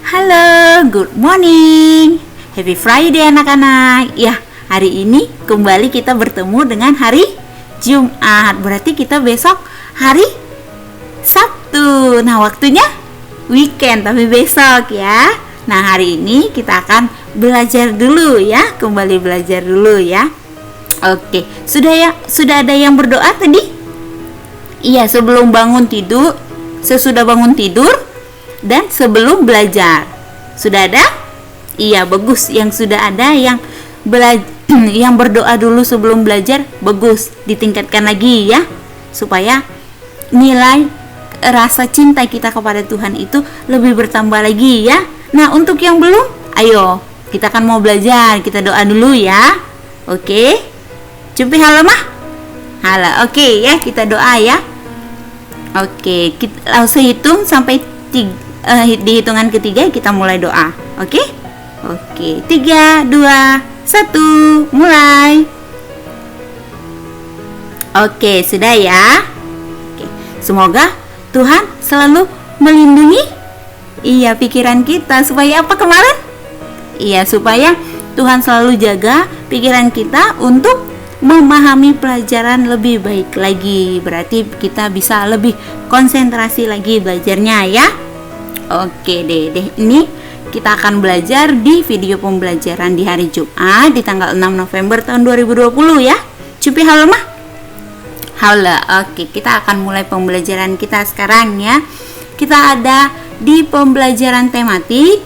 Halo, good morning. Happy Friday anak-anak. Ya, hari ini kembali kita bertemu dengan hari Jumat. Berarti kita besok hari Sabtu. Nah, waktunya weekend tapi besok ya. Nah, hari ini kita akan belajar dulu ya. Kembali belajar dulu ya. Oke, sudah ada yang berdoa tadi? Iya, sebelum bangun tidur, sesudah bangun tidur dan sebelum belajar. Sudah ada? Iya, bagus. Yang sudah ada yang yang berdoa dulu sebelum belajar, bagus. Ditingkatkan lagi ya, supaya nilai rasa cinta kita kepada Tuhan itu lebih bertambah lagi ya. Nah, untuk yang belum, ayo kita kan mau belajar, kita doa dulu ya. Oke, cupi halo mah. Halo, oke ya, kita doa ya. Oke, kita langsung hitung sampai di hitungan ketiga kita mulai doa. Oke? Oke, 3, 2, 1, mulai. Oke, sudah ya. Oke, semoga Tuhan selalu melindungi pikiran kita. Supaya apa kemarin? Iya, supaya Tuhan selalu jaga pikiran kita untuk memahami pelajaran lebih baik lagi. Berarti kita bisa lebih konsentrasi lagi belajarnya ya. Oke deh, ini kita akan belajar di video pembelajaran di hari Jumat di tanggal 6 November tahun 2020 ya. Cupi halo mah. Halo. Oke, kita akan mulai pembelajaran kita sekarang ya. Kita ada di pembelajaran tematik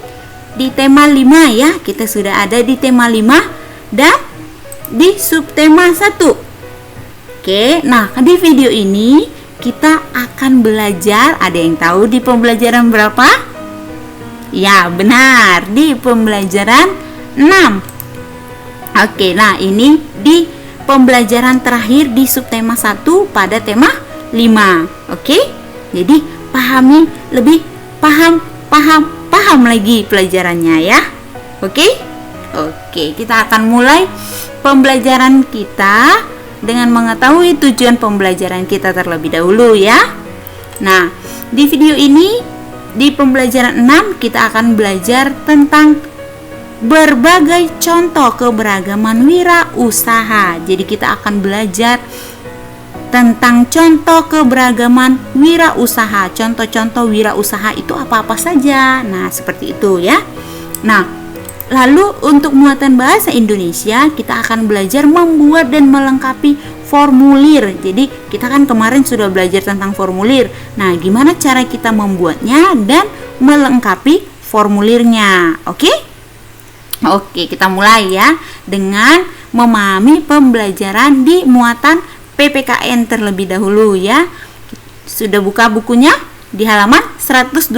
di tema 5 ya. Kita sudah ada di tema 5 dan di subtema 1. Oke, nah di video ini kita akan belajar, ada yang tahu di pembelajaran berapa? Ya, benar, di pembelajaran 6. Oke, nah ini di pembelajaran terakhir di subtema 1 pada tema 5. Oke? Jadi pahami lebih paham lagi pelajarannya ya. Oke? Oke, kita akan mulai pembelajaran kita dengan mengetahui tujuan pembelajaran kita terlebih dahulu ya. Nah, di video ini di pembelajaran 6 kita akan belajar tentang berbagai contoh keberagaman wirausaha. Jadi kita akan belajar tentang contoh keberagaman wirausaha. Contoh-contoh wirausaha itu apa-apa saja. Nah, seperti itu ya. Nah, lalu untuk muatan bahasa Indonesia kita akan belajar membuat dan melengkapi formulir. Jadi kita kan kemarin sudah belajar tentang formulir. Nah, gimana cara kita membuatnya dan melengkapi formulirnya? Oke? Oke, kita mulai ya dengan memahami pembelajaran di muatan PPKN terlebih dahulu ya. Sudah buka bukunya di halaman 112.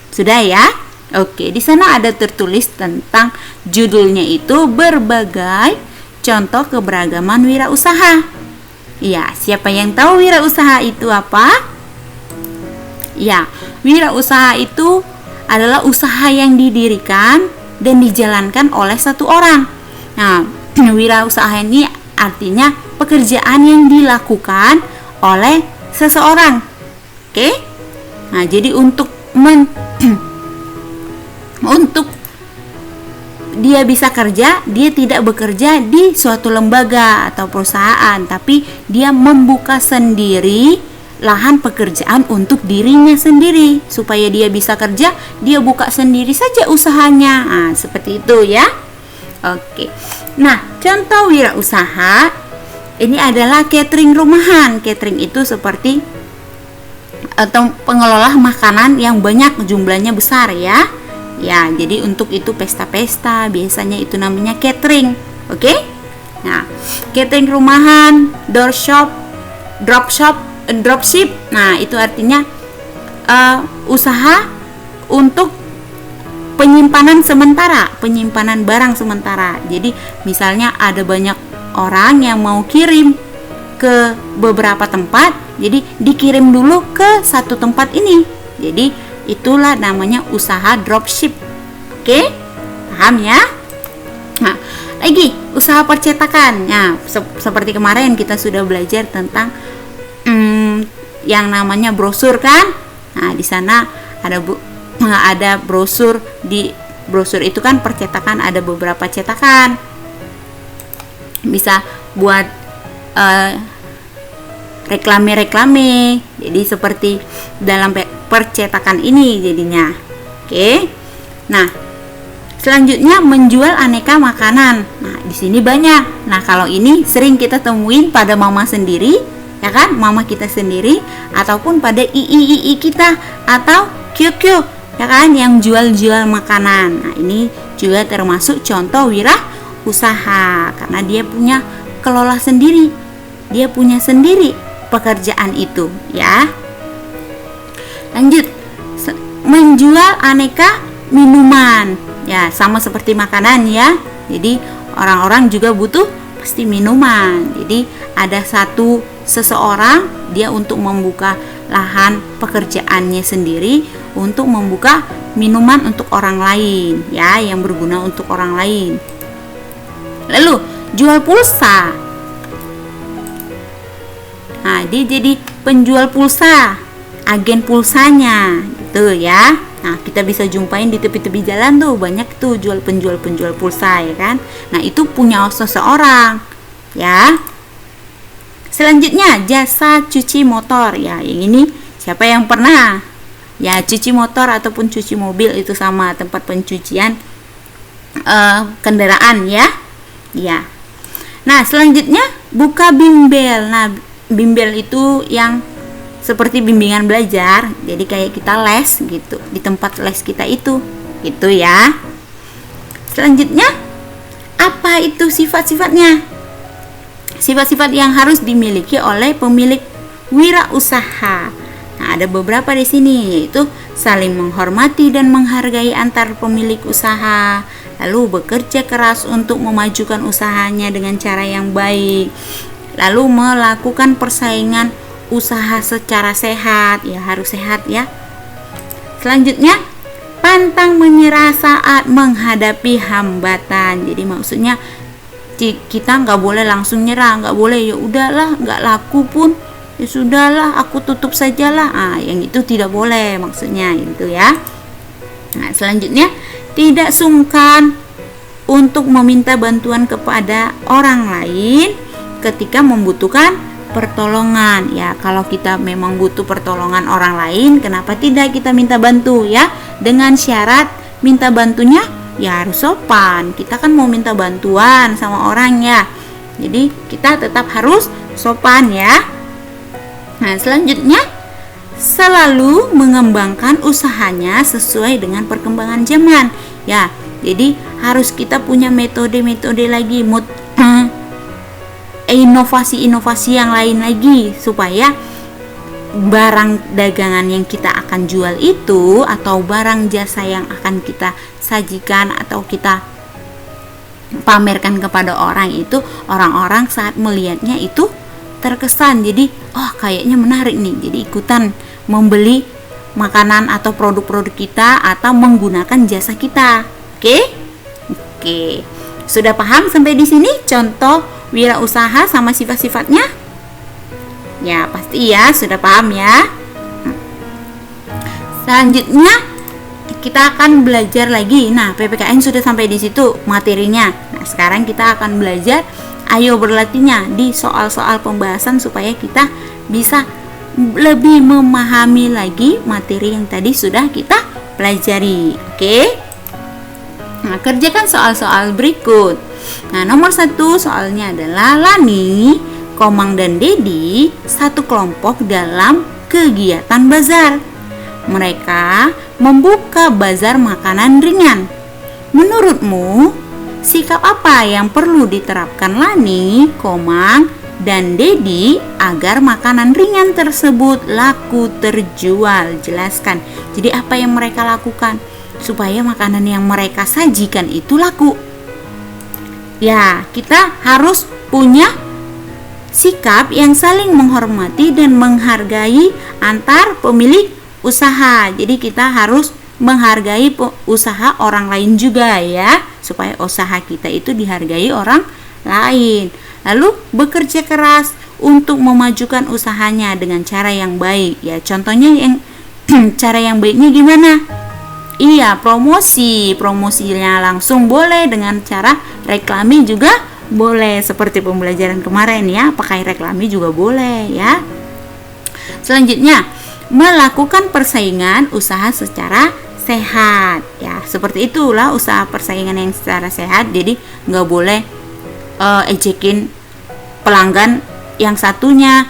Sudah ya? Oke, di sana ada tertulis tentang judulnya itu berbagai contoh keberagaman wirausaha. Ya, siapa yang tahu wirausaha itu apa? Ya, wirausaha itu adalah usaha yang didirikan dan dijalankan oleh satu orang. Nah, wirausaha ini artinya pekerjaan yang dilakukan oleh seseorang. Oke? Nah, jadi untuk dia bisa kerja, dia tidak bekerja di suatu lembaga atau perusahaan, tapi dia membuka sendiri lahan pekerjaan untuk dirinya sendiri. Supaya dia bisa kerja, dia buka sendiri saja usahanya. Nah, seperti itu ya. Oke. Nah, contoh wirausaha ini adalah catering rumahan. Catering itu seperti atau pengelola makanan yang banyak jumlahnya besar ya. Ya, jadi untuk itu pesta-pesta biasanya itu namanya catering. Oke? Nah, catering rumahan, dropship. Nah, itu artinya usaha untuk penyimpanan barang sementara. Jadi, misalnya ada banyak orang yang mau kirim ke beberapa tempat, jadi dikirim dulu ke satu tempat ini. Jadi itulah namanya usaha dropship. Oke? Paham ya? Nah, lagi usaha percetakan. Nah, seperti kemarin kita sudah belajar tentang yang namanya brosur kan? Nah, di sana ada ada brosur. Di brosur itu kan percetakan, ada beberapa cetakan, bisa buat reklame. Jadi seperti dalam percetakan ini jadinya. Oke. Nah, selanjutnya menjual aneka makanan. Nah, di sini banyak. Nah, kalau ini sering kita temuin pada mama sendiri, ya kan? Mama kita sendiri, ataupun pada ii kita atau kiok, ya kan, yang jual-jual makanan. Nah, ini juga termasuk contoh wirausaha karena dia punya kelola sendiri. Dia punya sendiri pekerjaan itu, ya. Lanjut, menjual aneka minuman. Ya, sama seperti makanan ya. Jadi orang-orang juga butuh pasti minuman. Jadi ada seseorang dia untuk membuka lahan pekerjaannya sendiri untuk membuka minuman untuk orang lain, ya, yang berguna untuk orang lain. Lalu jual pulsa. Nah, dia jadi penjual pulsa, agen pulsanya gitu ya. Nah, kita bisa jumpain di tepi-tepi jalan tuh, banyak tuh penjual pulsa, ya kan. Nah, itu punya seseorang, ya. Selanjutnya jasa cuci motor. Ya, yang ini siapa yang pernah ya cuci motor ataupun cuci mobil, itu sama, tempat pencucian kendaraan, ya. Ya. Nah, selanjutnya buka bimbel. Nah, bimbel itu yang seperti bimbingan belajar, jadi kayak kita les gitu di tempat les kita itu, gitu ya. Selanjutnya, apa itu sifat-sifatnya? Sifat-sifat yang harus dimiliki oleh pemilik wirausaha. Nah, ada beberapa di sini, yaitu saling menghormati dan menghargai antar pemilik usaha, lalu bekerja keras untuk memajukan usahanya dengan cara yang baik, lalu melakukan persaingan usaha secara sehat, ya, harus sehat ya. Selanjutnya, pantang menyerah saat menghadapi hambatan. Jadi maksudnya kita nggak boleh langsung nyerah, nggak boleh ya udahlah, nggak laku pun ya sudahlah, aku tutup sajalah. Yang itu tidak boleh maksudnya, itu ya. Nah, selanjutnya, tidak sungkan untuk meminta bantuan kepada orang lain ketika membutuhkan pertolongan. Ya, kalau kita memang butuh pertolongan orang lain, kenapa tidak kita minta bantu, ya, dengan syarat minta bantunya ya harus sopan. Kita kan mau minta bantuan sama orang, ya, jadi kita tetap harus sopan, ya. Nah, selanjutnya, selalu mengembangkan usahanya sesuai dengan perkembangan zaman, ya. Jadi harus kita punya metode-metode lagi, inovasi-inovasi yang lain lagi, supaya barang dagangan yang kita akan jual itu, atau barang jasa yang akan kita sajikan atau kita pamerkan kepada orang itu, orang-orang saat melihatnya itu terkesan, jadi oh kayaknya menarik nih, jadi ikutan membeli makanan atau produk-produk kita atau menggunakan jasa kita. Oke. Sudah paham sampai di sini contoh wirausaha sama sifat-sifatnya? Ya, pasti ya, sudah paham ya. Selanjutnya kita akan belajar lagi. Nah, PPKN sudah sampai di situ materinya. Nah, sekarang kita akan belajar ayo berlatihnya di soal-soal pembahasan supaya kita bisa lebih memahami lagi materi yang tadi sudah kita pelajari. Oke? Nah, kerjakan soal-soal berikut. Nah, nomor 1 soalnya adalah Lani, Komang, dan Dedi satu kelompok dalam kegiatan bazar. Mereka membuka bazar makanan ringan. Menurutmu, sikap apa yang perlu diterapkan Lani, Komang, dan Dedi agar makanan ringan tersebut laku terjual? Jelaskan. Jadi apa yang mereka lakukan supaya makanan yang mereka sajikan itu laku? Ya, kita harus punya sikap yang saling menghormati dan menghargai antar pemilik usaha. Jadi kita harus menghargai usaha orang lain juga, ya, supaya usaha kita itu dihargai orang lain. Lalu bekerja keras untuk memajukan usahanya dengan cara yang baik. Ya, contohnya yang cara yang baiknya gimana? Iya, promosinya langsung boleh, dengan cara reklami juga boleh, seperti pembelajaran kemarin ya, pakai reklami juga boleh ya. Selanjutnya, melakukan persaingan usaha secara sehat ya, seperti itulah usaha persaingan yang secara sehat. Jadi nggak boleh ejekin pelanggan yang satunya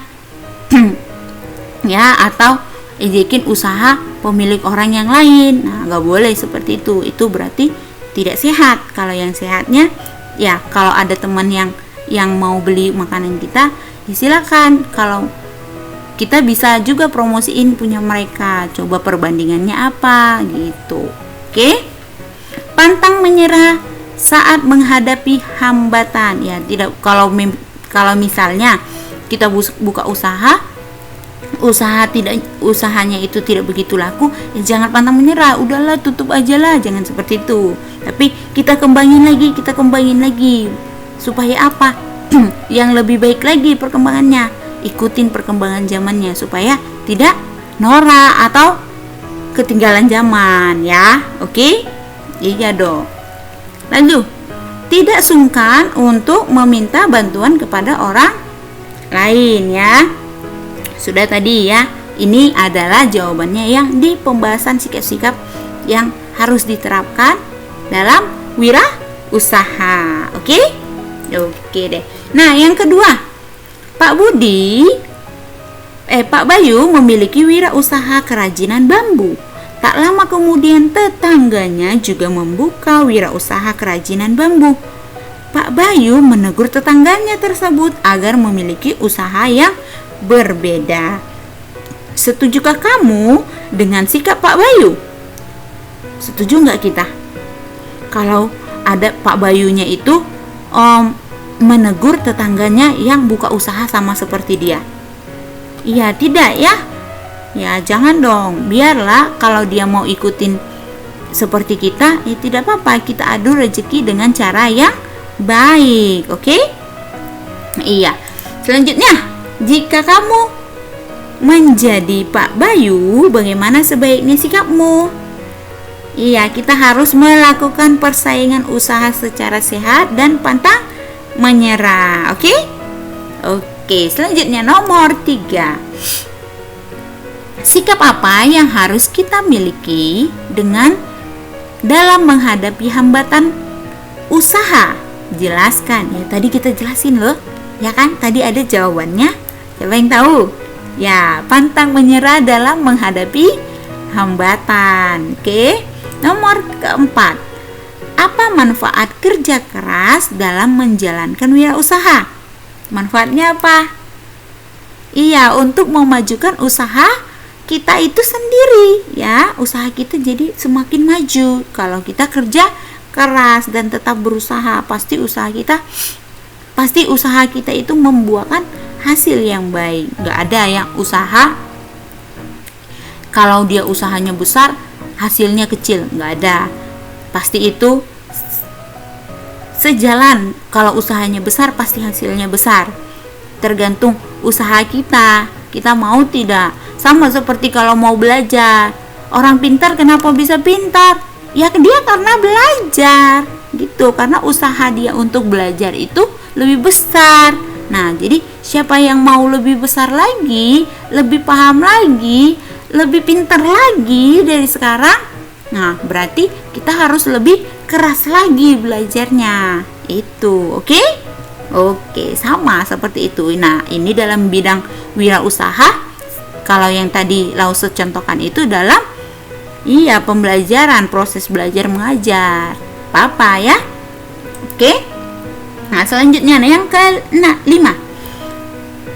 ya, atau ejekin usaha pemilik orang yang lain. Nah, nggak boleh seperti itu berarti tidak sehat. Kalau yang sehatnya ya, kalau ada teman yang mau beli makanan kita, ya silakan. Kalau kita bisa juga promosiin punya mereka, coba perbandingannya apa gitu. Oke? Pantang menyerah saat menghadapi hambatan ya. Tidak, kalau misalnya kita buka usahanya itu tidak begitu laku, ya jangan pantang menyerah, udahlah tutup aja lah, jangan seperti itu. Tapi kita kembangin lagi supaya apa? Yang lebih baik lagi perkembangannya, ikutin perkembangan zamannya supaya tidak norak atau ketinggalan zaman ya. Oke? Iya dong. Lalu, tidak sungkan untuk meminta bantuan kepada orang lain ya. Sudah tadi ya, ini adalah jawabannya yang di pembahasan sikap-sikap yang harus diterapkan dalam wirausaha. Oke? Oke deh. Nah, yang kedua, Pak Bayu memiliki wirausaha kerajinan bambu. Tak lama kemudian tetangganya juga membuka wirausaha kerajinan bambu. Pak Bayu menegur tetangganya tersebut agar memiliki usaha yang berbeda. Setujukah kamu dengan sikap Pak Bayu? Setuju nggak kita? Kalau ada Pak Bayunya itu menegur tetangganya yang buka usaha sama seperti dia. Iya, tidak ya? Ya jangan dong, biarlah kalau dia mau ikutin seperti kita, ya tidak apa-apa, kita adu rezeki dengan cara yang baik. Oke? Iya. Selanjutnya, jika kamu menjadi Pak Bayu, bagaimana sebaiknya sikapmu? Iya, kita harus melakukan persaingan usaha secara sehat dan pantang menyerah. Oke? Oke, selanjutnya nomor 3. Sikap apa yang harus kita miliki dalam menghadapi hambatan usaha? Jelaskan ya, tadi kita jelasin loh. Ya kan, tadi ada jawabannya. Siapa yang tahu? Ya, pantang menyerah dalam menghadapi hambatan. Oke. Nomor keempat, apa manfaat kerja keras dalam menjalankan wirausaha? Manfaatnya apa? Iya, untuk memajukan usaha kita itu sendiri ya. Usaha kita jadi semakin maju kalau kita kerja keras dan tetap berusaha. Pasti usaha kita itu membuahkan hasil yang baik. Gak ada yang usaha kalau dia usahanya besar hasilnya kecil, gak ada. Pasti itu sejalan. Kalau usahanya besar pasti hasilnya besar. Tergantung usaha kita mau tidak. Sama seperti kalau mau belajar, orang pintar kenapa bisa pintar? Ya dia karena belajar gitu, karena usaha dia untuk belajar itu lebih besar. Nah, jadi siapa yang mau lebih besar lagi, lebih paham lagi, lebih pintar lagi dari sekarang, nah berarti kita harus lebih keras lagi belajarnya. Itu, oke? Oke, sama seperti itu. Nah, ini dalam bidang wirausaha. Kalau yang tadi Lause contohkan itu dalam pembelajaran, proses belajar mengajar. Apa ya? Oke. Nah, selanjutnya yang ke-5.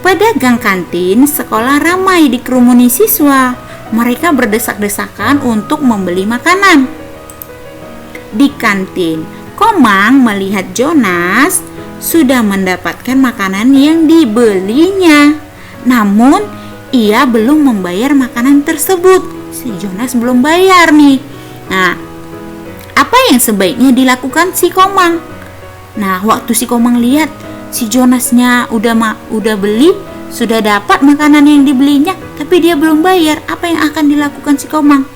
Pedagang kantin sekolah ramai dikerumuni siswa. Mereka berdesak-desakan untuk membeli makanan. Di kantin, Komang melihat Jonas sudah mendapatkan makanan yang dibelinya. Namun ia belum membayar makanan tersebut. Si Jonas belum bayar nih. Nah, apa yang sebaiknya dilakukan si Komang? Nah, waktu si Komang lihat si Jonasnya udah beli, sudah dapat makanan yang dibelinya, tapi dia belum bayar, apa yang akan dilakukan si Komang?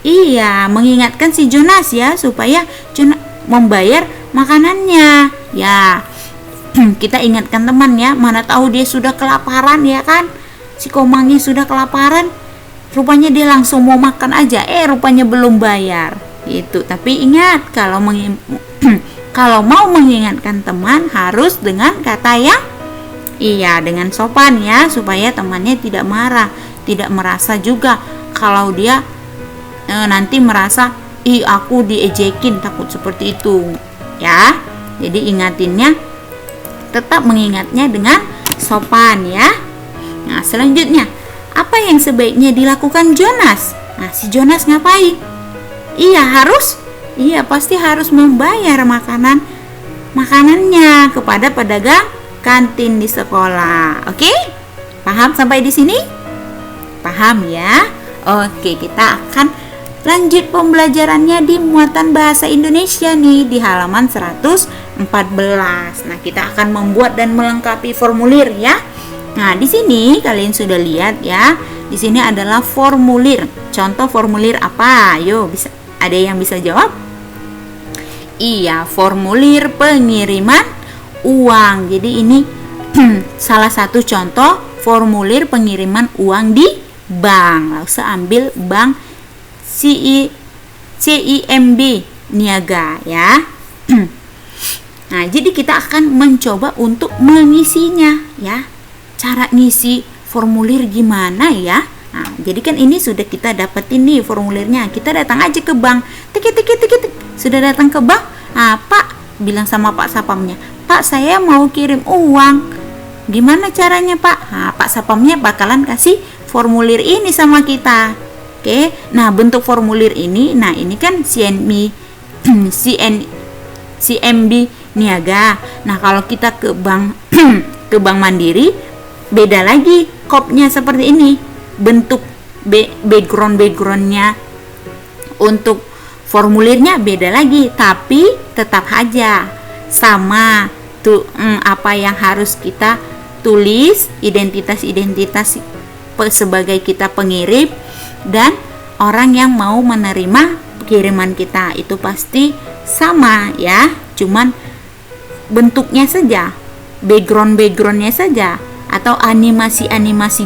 Iya, mengingatkan si Jonas ya, supaya Jonas membayar makanannya. Ya, kita ingatkan teman ya, mana tahu dia sudah kelaparan ya kan. Si Komangnya sudah kelaparan, rupanya dia langsung mau makan aja, rupanya belum bayar. Itu. Tapi ingat, kalau kalau mau mengingatkan teman harus dengan kata yang dengan sopan ya, supaya temannya tidak marah, tidak merasa juga kalau dia nanti merasa aku diejekin, takut seperti itu ya. Jadi ingatinnya, tetap mengingatnya dengan sopan ya. Nah, selanjutnya, apa yang sebaiknya dilakukan Jonas? Nah, si Jonas ngapain? Pasti harus membayar makanannya kepada pedagang kantin di sekolah. Oke? Paham sampai di sini? Paham ya? Oke, kita akan lanjut pembelajarannya di muatan bahasa Indonesia nih, di halaman 114. Nah, kita akan membuat dan melengkapi formulir ya. Nah, di sini kalian sudah lihat ya. Di sini adalah formulir. Contoh formulir apa? Ayo, ada yang bisa jawab? Iya, formulir pengiriman uang. Jadi ini salah satu contoh formulir pengiriman uang di bank. Langsung ambil bank CIMB Niaga ya. Nah, jadi kita akan mencoba untuk mengisinya ya. Cara ngisi formulir gimana ya? Nah, jadi kan ini sudah kita dapetin nih formulirnya. Kita datang aja ke bank. Tik. Sudah datang ke bank. Nah, Pak, bilang sama Pak Sapamnya, "Pak, saya mau kirim uang. Gimana caranya, Pak?" Nah, Pak Sapamnya bakalan kasih formulir ini sama kita. Oke, nah bentuk formulir ini, nah ini kan CIMB Niaga. Nah, kalau kita ke bank ke Bank Mandiri, beda lagi kopnya seperti ini. Bentuk backgroundnya untuk formulirnya beda lagi, tapi tetap aja sama tuh apa yang harus kita tulis, identitas sebagai kita pengirim dan orang yang mau menerima kiriman kita itu pasti sama ya, cuman bentuknya saja, backgroundnya saja, atau animasi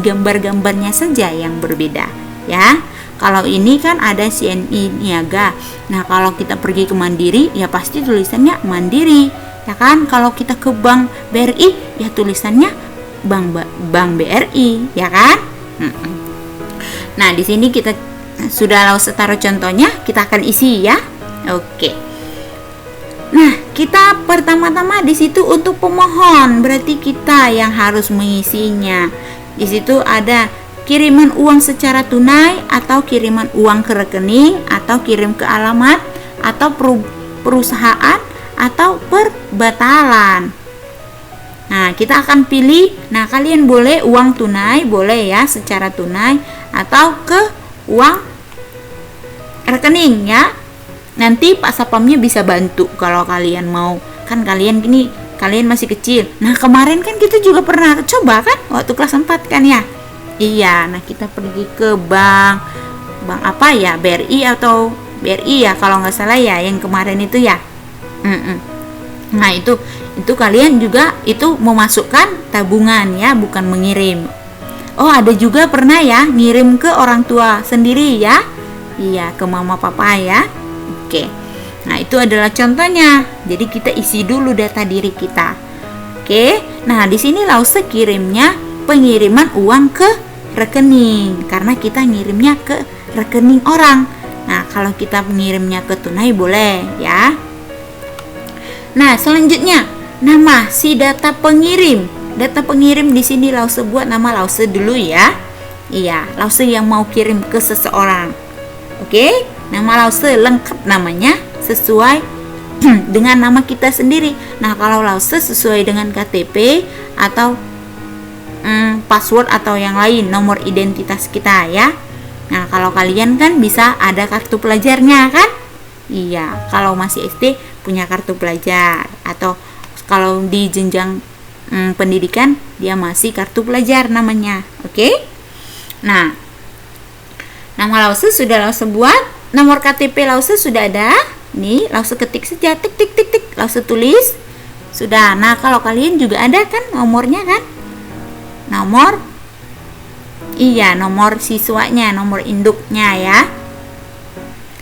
gambar-gambarnya saja yang berbeda ya. Kalau ini kan ada CNI Niaga. Nah, kalau kita pergi ke Mandiri ya pasti tulisannya Mandiri ya kan. Kalau kita ke Bank BRI ya tulisannya Bank BRI ya kan. Nah, di sini kita sudah langsung taruh contohnya, kita akan isi ya. Oke. Nah, kita pertama-tama di situ untuk pemohon, berarti kita yang harus mengisinya. Di situ ada kiriman uang secara tunai atau kiriman uang ke rekening atau kirim ke alamat atau perusahaan atau perbatalan. Nah, kita akan pilih. Nah, kalian boleh uang tunai, boleh ya, secara tunai atau ke uang rekening ya. Nanti Pak Sapamnya bisa bantu kalau kalian mau. Kan kalian masih kecil. Nah, kemarin kan kita juga pernah coba kan waktu kelas 4 kan ya. Iya, nah kita pergi ke bank apa ya, BRI atau BRI ya kalau nggak salah ya, yang kemarin itu ya. Nah, itu kalian juga itu memasukkan tabungan ya, bukan mengirim. Oh, ada juga pernah ya ngirim ke orang tua sendiri ya. Iya, ke mama papa ya. Oke. Nah, itu adalah contohnya. Jadi kita isi dulu data diri kita. Oke. Nah, di sini lause kirimnya pengiriman uang ke rekening karena kita ngirimnya ke rekening orang. Nah, kalau kita mengirimnya ke tunai boleh ya. Nah, selanjutnya nama si data pengirim. Data pengirim di sini lause buat nama lause dulu ya. Iya, lause yang mau kirim ke seseorang. Oke, nama lause lengkap namanya sesuai dengan nama kita sendiri. Nah, kalau lause sesuai dengan KTP atau password atau yang lain, nomor identitas kita ya. Nah, kalau kalian kan bisa ada kartu pelajarnya kan? Iya, kalau masih SD punya kartu pelajar, atau kalau di jenjang pendidikan dia masih kartu pelajar namanya. Oke? Nah, nama lause sudah lause buat. nomor KTP Lause sudah ada. Nih, Lause ketik saja, tik tik tik tik, Lause tulis. Sudah. Nah, kalau kalian juga ada kan nomornya kan? Nomor siswanya, nomor induknya ya.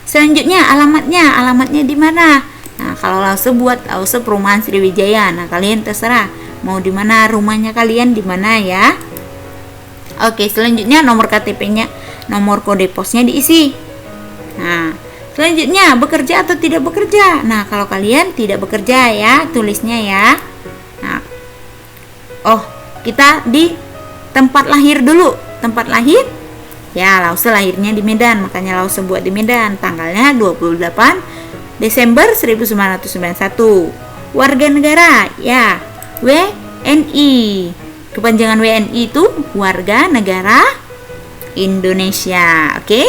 Selanjutnya alamatnya di mana? Nah, kalau Lause buat Lause Perumahan Sriwijaya. Nah, kalian terserah mau di mana rumahnya kalian di mana ya. Oke, selanjutnya nomor KTP-nya, nomor kode posnya diisi. Nah, selanjutnya bekerja atau tidak bekerja. Nah, kalau kalian tidak bekerja ya, tulisnya ya. Nah, kita di tempat lahir dulu. Tempat lahir ya, Lause lahirnya di Medan, makanya Lause buat di Medan. Tanggalnya 28 Desember 1991. Warga negara ya, WNI. Kepanjangan WNI itu Warga Negara Indonesia. Oke?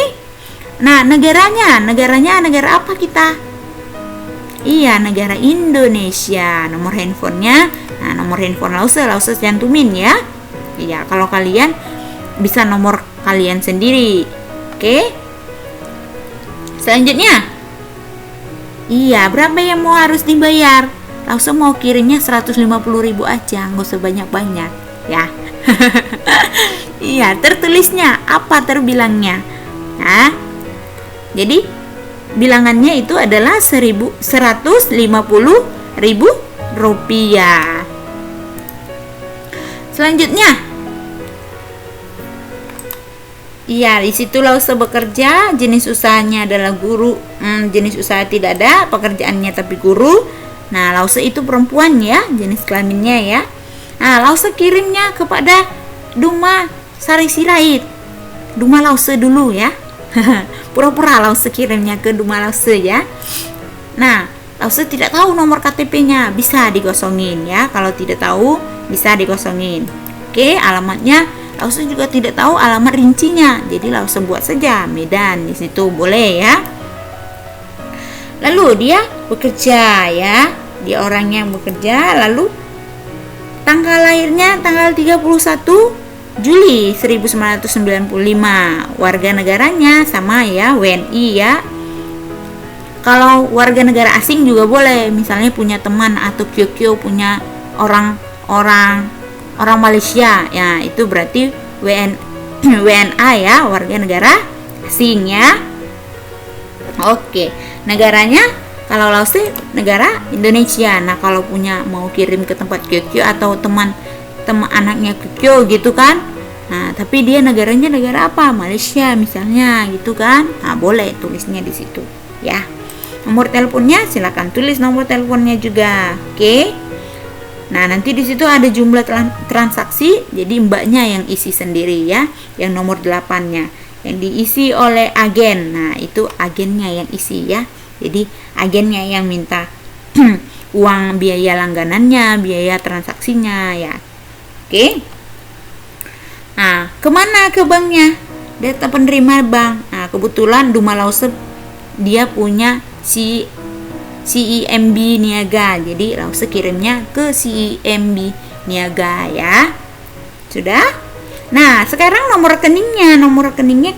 Nah, negaranya negara apa kita? Iya, negara Indonesia. Nomor handphonenya, nah nomor handphone Lause cantumin ya. Iya, kalau kalian bisa nomor kalian sendiri. Oke? Selanjutnya, iya, berapa yang harus dibayar? Lause mau kirimnya 150.000 aja, nggak usah banyak-banyak ya. Iya, tertulisnya apa terbilangnya? Nah, jadi bilangannya itu adalah 150.000 rupiah. Selanjutnya, iya, di situ Lause bekerja, jenis usahanya adalah guru. Jenis usaha tidak ada, pekerjaannya tapi guru. Nah, Lause itu perempuan ya, jenis kelaminnya ya. Nah, Lause kirimnya kepada Duma Sari Sirait. Duma Lause dulu ya. Pura-pura Lause kirimnya ke Duma Lause ya. Nah, Lause tidak tahu nomor KTP-nya, bisa digosongin ya. Kalau tidak tahu, bisa digosongin. Oke, alamatnya Lause juga tidak tahu alamat rincinya, jadi Lause buat saja Medan di situ, boleh ya. Lalu dia bekerja ya, dia orang yang bekerja. Lalu tanggal lahirnya tanggal 31 Juli 1995. Warga negaranya sama ya, WNI ya. Kalau warga negara asing juga boleh, misalnya punya teman atau Kyokyo punya orang Malaysia ya, itu berarti WNA ya, warga negara asing ya. Oke, negaranya kalau Lause negara Indonesia. Nah, kalau punya mau kirim ke tempat Kyokyo atau teman anaknya Kyokyo gitu kan, nah tapi dia negaranya negara apa, Malaysia misalnya gitu kan, nah boleh tulisnya di situ ya. Nomor teleponnya silakan tulis nomor teleponnya juga. Oke. Nah, nanti di situ ada jumlah transaksi, jadi mbaknya yang isi sendiri ya, yang nomor 8-nya yang diisi oleh agen. Nah, itu agennya yang isi ya, jadi agennya yang minta uang biaya langganannya, biaya transaksinya ya. Oke. Nah, kemana ke banknya? Data penerima bank. Nah, kebetulan Duma Lause dia punya CIMB Niaga, jadi Lause kirimnya ke CIMB Niaga ya. Sudah? Nah, sekarang nomor rekeningnya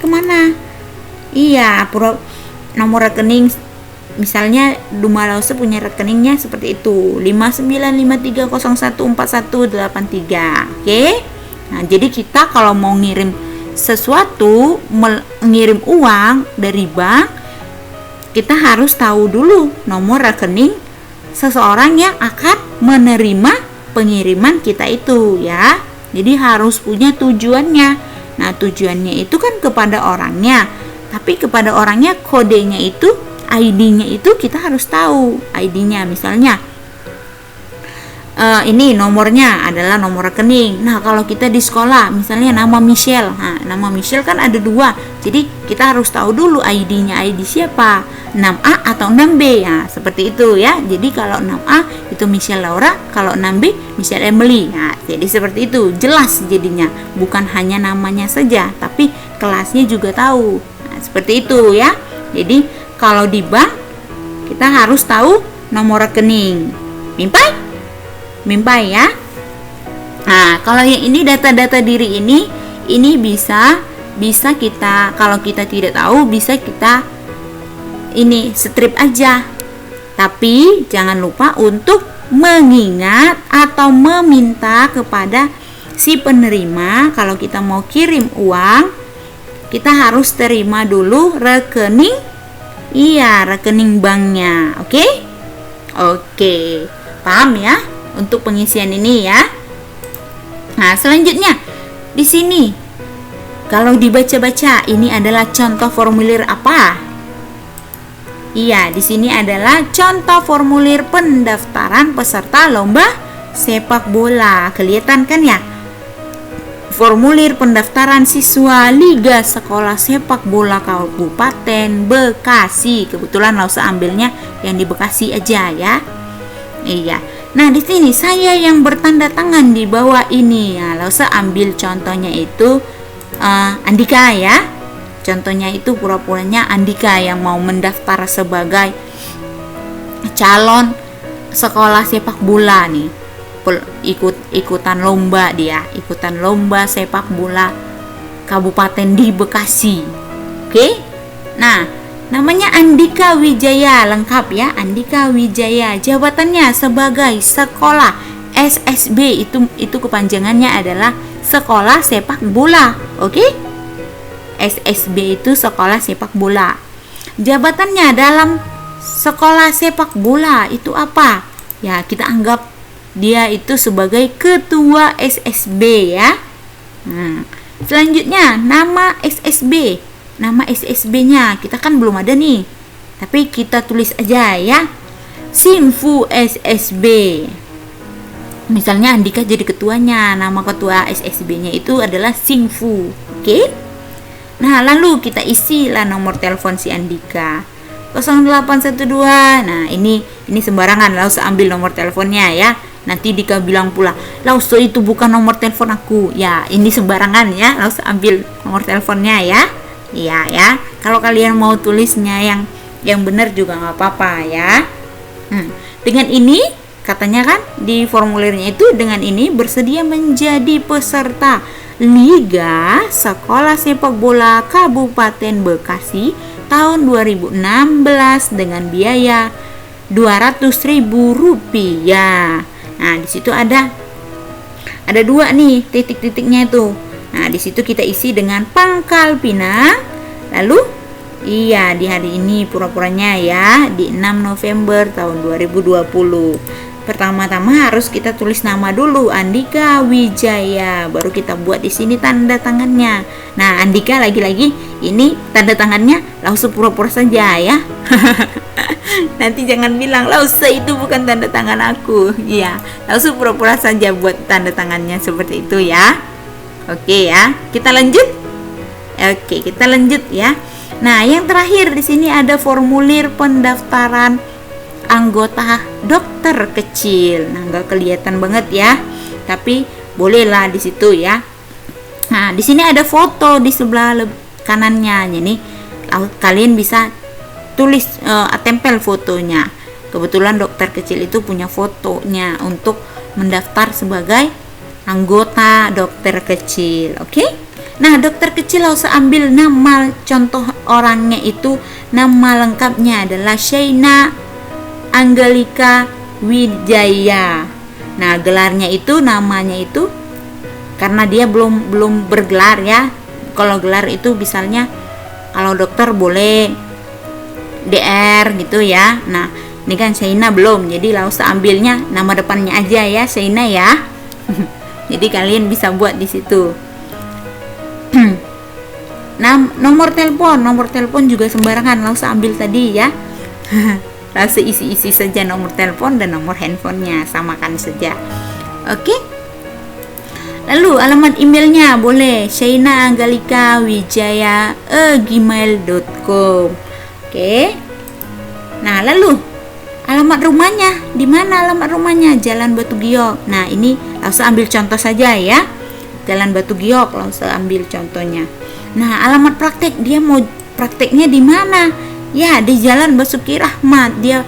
kemana? Iya, nomor rekening, misalnya Duma Lause punya rekeningnya seperti itu, 5953014183. Oke. Nah, jadi kita kalau mau ngirim sesuatu, mengirim uang dari bank, kita harus tahu dulu nomor rekening seseorang yang akan menerima pengiriman kita itu ya. Jadi harus punya tujuannya. Nah, tujuannya itu kan kepada orangnya, tapi kepada orangnya kodenya itu, ID-nya itu kita harus tahu ID-nya. Misalnya ini nomornya adalah nomor rekening. Nah, kalau kita di sekolah misalnya nama Michelle, nah, nama Michelle kan ada 2, jadi kita harus tahu dulu ID-nya, ID siapa, 6A atau 6B. Nah, seperti itu ya. Jadi kalau 6A itu Michelle Laura, kalau 6B Michelle Emily. Nah, jadi seperti itu, jelas jadinya, bukan hanya namanya saja tapi kelasnya juga tahu. Nah, seperti itu ya. Jadi kalau di bank kita harus tahu nomor rekening. Mimpai ya. Nah, kalau yang ini data-data diri ini bisa kita, kalau kita tidak tahu bisa kita ini strip aja. Tapi jangan lupa untuk mengingat atau meminta kepada si penerima kalau kita mau kirim uang, kita harus terima dulu rekening banknya. Oke, paham ya untuk pengisian ini ya. Nah, selanjutnya di sini kalau dibaca-baca ini adalah contoh formulir apa? Iya, di sini adalah contoh formulir pendaftaran peserta lomba sepak bola. Kelihatan kan ya? Formulir pendaftaran siswa Liga Sekolah Sepak Bola Kabupaten Bekasi. Kebetulan Lausa ambilnya yang di Bekasi aja ya. Iya. Nah, di sini saya yang bertanda tangan di bawah ini. Nah, Lausa ambil contohnya itu Andika ya. Contohnya itu pura-puranya Andika yang mau mendaftar sebagai calon sekolah sepak bola nih. Ikutan lomba sepak bola kabupaten di Bekasi. Oke? Nah, namanya Andika Wijaya, lengkap ya, Andika Wijaya. Jabatannya sebagai sekolah SSB, itu kepanjangannya adalah sekolah sepak bola. Oke? SSB itu sekolah sepak bola. Jabatannya dalam sekolah sepak bola itu apa? Ya, kita anggap dia itu sebagai ketua SSB ya. Selanjutnya nama SSB. Nama SSB-nya kita kan belum ada nih. Tapi kita tulis aja ya. Simfu SSB. Misalnya Andika jadi ketuanya, nama ketua SSB-nya itu adalah Simfu. Oke? Nah, lalu kita isilah nomor telepon si Andika 0812. Nah, ini sembarangan, Lausa ambil nomor teleponnya ya. Nanti Dika bilang pula, Lausa itu bukan nomor telepon aku. Ya, ini sembarangan ya, Lausa ambil nomor teleponnya ya. Iya ya. Kalau kalian mau tulisnya yang benar juga nggak apa-apa ya. Dengan ini katanya kan di formulirnya itu, dengan ini bersedia menjadi peserta Liga Sekolah Sepak Bola Kabupaten Bekasi tahun 2016 dengan biaya Rp200.000. Nah, di situ ada dua nih titik-titiknya itu. Nah, di situ kita isi dengan Pangkal Pinang. Lalu iya, di hari ini pura-puranya ya, di 6 November tahun 2020. Pertama-tama harus kita tulis nama dulu, Andika Wijaya, baru kita buat di sini tanda tangannya. Nah, Andika lagi-lagi ini tanda tangannya Lausa pura-pura saja ya. Nanti jangan bilang Lausa itu bukan tanda tangan aku. Iya, Lausa pura-pura saja buat tanda tangannya seperti itu ya. Oke ya, kita lanjut. Oke, kita lanjut ya. Nah, yang terakhir di sini ada formulir pendaftaran anggota dokter kecil. Nah, nggak kelihatan banget ya, tapi bolehlah di situ ya. Nah, di sini ada foto di sebelah kanannya. Jadi kalian bisa tulis tempel fotonya. Kebetulan dokter kecil itu punya fotonya untuk mendaftar sebagai anggota dokter kecil. Oke? Nah, dokter kecil harus ambil nama contoh orangnya itu, nama lengkapnya adalah Shaina Anggelika Wijaya. Nah, gelarnya itu, namanya itu karena dia belum bergelar ya. Kalau gelar itu misalnya kalau dokter boleh DR gitu ya. Nah, ini kan Shaina belum, jadi Lausa ambilnya nama depannya aja ya, Shaina ya. Jadi kalian bisa buat di situ. Nah, nomor telepon juga sembarangan Lausa ambil tadi ya. Lausa isi saja nomor telepon dan nomor handphonenya, samakan saja. Oke. Lalu alamat emailnya boleh shainaangalikawijaya@gmail.com. Oke. Nah, lalu alamat rumahnya di mana? Alamat rumahnya Jalan Batu Giok. Nah, ini Lausa ambil contoh saja ya. Jalan Batu Giok Lausa ambil contohnya. Nah, alamat praktek, dia mau prakteknya di mana? Ya, di Jalan Basuki Rahmat. Dia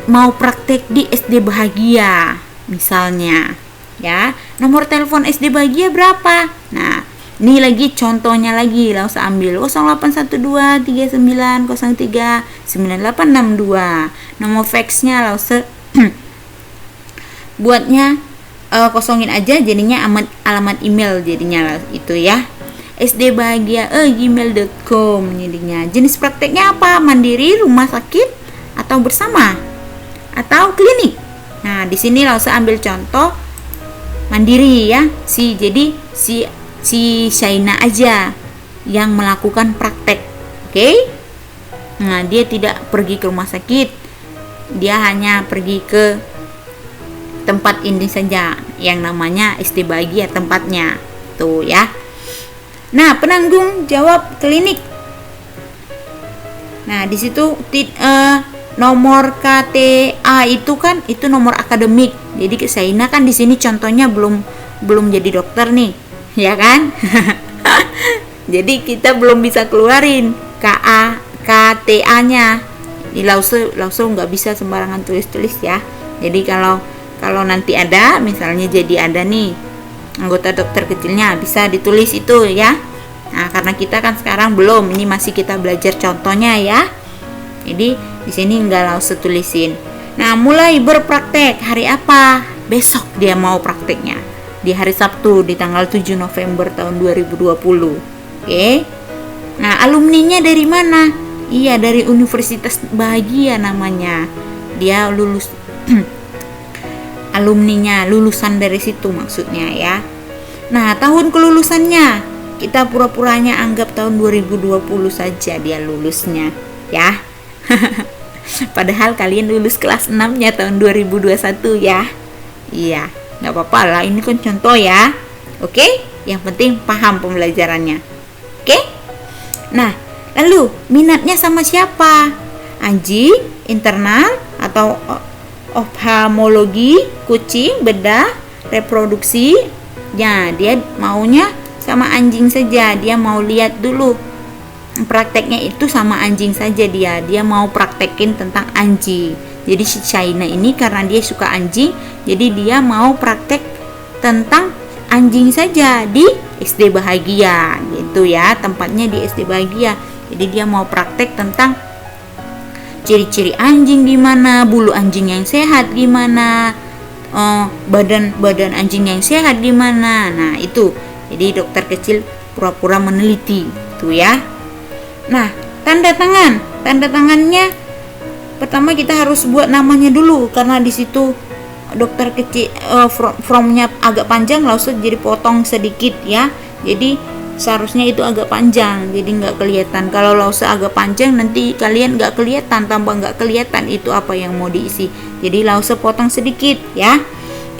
mau praktek di SD Bahagia misalnya. Ya, nomor telepon SD Bahagia berapa? Nah, Ini lagi contohnya lagi, langsung ambil 0812 39 03 9862. Nomor faxnya langsung buatnya kosongin aja, jadinya alamat email jadinya itu ya. sdbahagia@gmail.com jadinya. Jenis prakteknya apa? Mandiri, rumah sakit, atau bersama, atau klinik. Nah, di sini langsung ambil contoh mandiri ya. Jadi si Shaina aja yang melakukan praktek. Oke? Nah, dia tidak pergi ke rumah sakit. Dia hanya pergi ke tempat ini saja yang namanya SD Bahagia tempatnya. Tuh ya. Nah, penanggung jawab klinik. Nah, di situ nomor KTA itu kan itu nomor akademik. Jadi Shaina kan di sini contohnya belum jadi dokter nih, ya kan? Jadi kita belum bisa keluarin KTA-nya. Di langsung nggak bisa sembarangan tulis ya. Jadi kalau nanti ada, misalnya jadi ada nih anggota dokter kecilnya, bisa ditulis itu ya. Nah, karena kita kan sekarang belum, ini masih kita belajar contohnya ya. Jadi di sini nggak langsung tulisin. Nah, mulai berpraktek hari apa? Besok dia mau prakteknya. Di hari Sabtu di tanggal 7 November tahun 2020. Oke. Nah, alumninya dari mana? Iya, dari Universitas Bahagia namanya. Dia lulus alumninya, lulusan dari situ maksudnya ya. Nah, tahun kelulusannya kita pura-puranya anggap tahun 2020 saja dia lulusnya ya. Padahal kalian lulus kelas 6-nya tahun 2021 ya. Iya, nggak apa-apa lah, ini kan contoh ya. Oke, yang penting paham pembelajarannya. Oke. Nah, lalu minatnya sama siapa? Anjing, internal, atau oftalmologi, kucing, bedah, reproduksi? Ya, dia maunya sama anjing saja. Dia mau lihat dulu prakteknya itu sama anjing saja. Dia mau praktekin tentang anjing. Jadi si Shaina ini karena dia suka anjing, jadi dia mau praktek tentang anjing saja di SD Bahagia gitu ya. Tempatnya di SD Bahagia. Jadi dia mau praktek tentang ciri-ciri anjing gimana, bulu anjing yang sehat gimana, badan anjing yang sehat gimana. Nah, itu. Jadi dokter kecil pura-pura meneliti tuh ya. Nah, tanda tangannya pertama kita harus buat namanya dulu, karena di situ dokter kecil formnya agak panjang, langsung jadi potong sedikit ya. Jadi seharusnya itu agak panjang, jadi nggak kelihatan. Kalau langsung agak panjang nanti kalian nggak kelihatan, tambah nggak kelihatan itu apa yang mau diisi. Jadi langsung potong sedikit ya.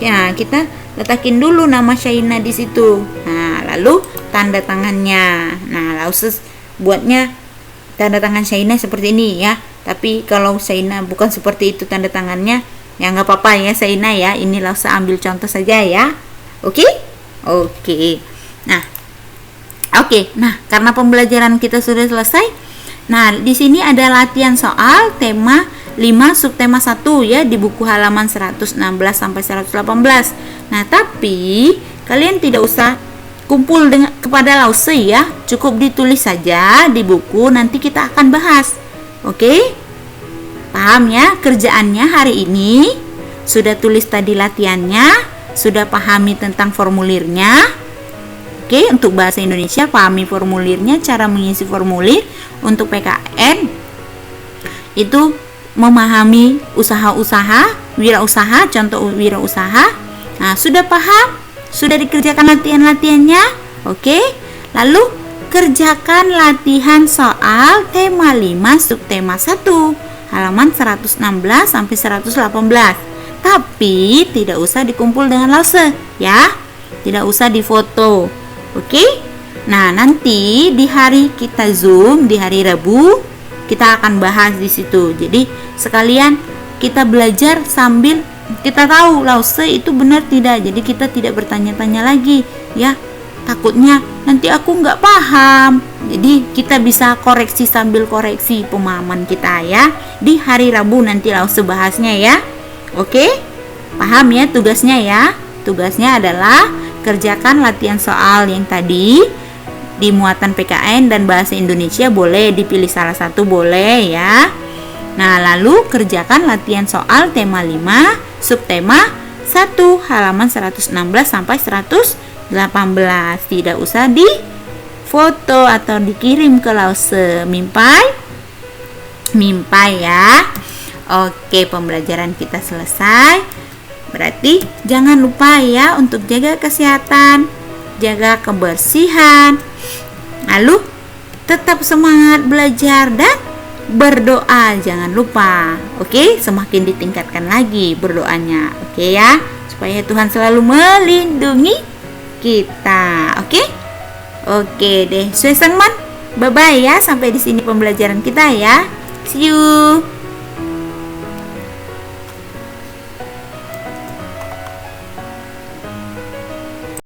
Nah, kita letakin dulu nama Shaina di situ. Nah, lalu tanda tangannya. Nah, langsung buatnya tanda tangan Shaina seperti ini ya. Tapi kalau Shaina bukan seperti itu tanda tangannya, ya nggak apa-apa ya Shaina ya. Ini langsung ambil contoh saja ya. Oke? Oke. Nah, karena pembelajaran kita sudah selesai. Nah, di sini ada latihan soal tema 5 subtema 1 ya di buku halaman 116 sampai 118. Nah, tapi kalian tidak usah kumpul dengan kepada lause ya. Cukup ditulis saja di buku, nanti kita akan bahas. Oke? Paham ya kerjaannya hari ini? Sudah tulis tadi latihannya, sudah pahami tentang formulirnya. Oke, untuk bahasa Indonesia pahami formulirnya, cara mengisi formulir. Untuk PKN itu memahami usaha-usaha, wirausaha, contoh wirausaha. Nah, sudah paham? Sudah dikerjakan latihan-latihannya? Oke. Lalu kerjakan latihan soal tema 5 subtema 1 halaman 116 sampai 118. Tapi tidak usah dikumpul dengan lause ya. Tidak usah difoto. Oke? Nah, nanti di hari kita Zoom di hari Rabu kita akan bahas di situ. Jadi sekalian kita belajar sambil kita tahu lause itu benar tidak. Jadi kita tidak bertanya-tanya lagi ya. Takutnya nanti aku nggak paham. Jadi kita bisa koreksi sambil koreksi pemahaman kita ya. Di hari Rabu nanti lause bahasnya ya. Oke? Paham ya tugasnya ya? Tugasnya adalah kerjakan latihan soal yang tadi, Di muatan PKN dan bahasa Indonesia boleh dipilih salah satu, boleh ya. Nah, lalu kerjakan latihan soal tema 5, subtema 1, halaman 116 sampai 118. Tidak usah di foto atau dikirim ke Lause. Mimpai ya. Oke, pembelajaran kita selesai. Berarti jangan lupa ya untuk jaga kesehatan, jaga kebersihan. Lalu tetap semangat belajar dan berdoa, jangan lupa. Oke, semakin ditingkatkan lagi berdoanya. Oke ya, supaya Tuhan selalu melindungi kita. Oke deh, Suesengman. Bye bye ya, sampai di sini pembelajaran kita ya. See you.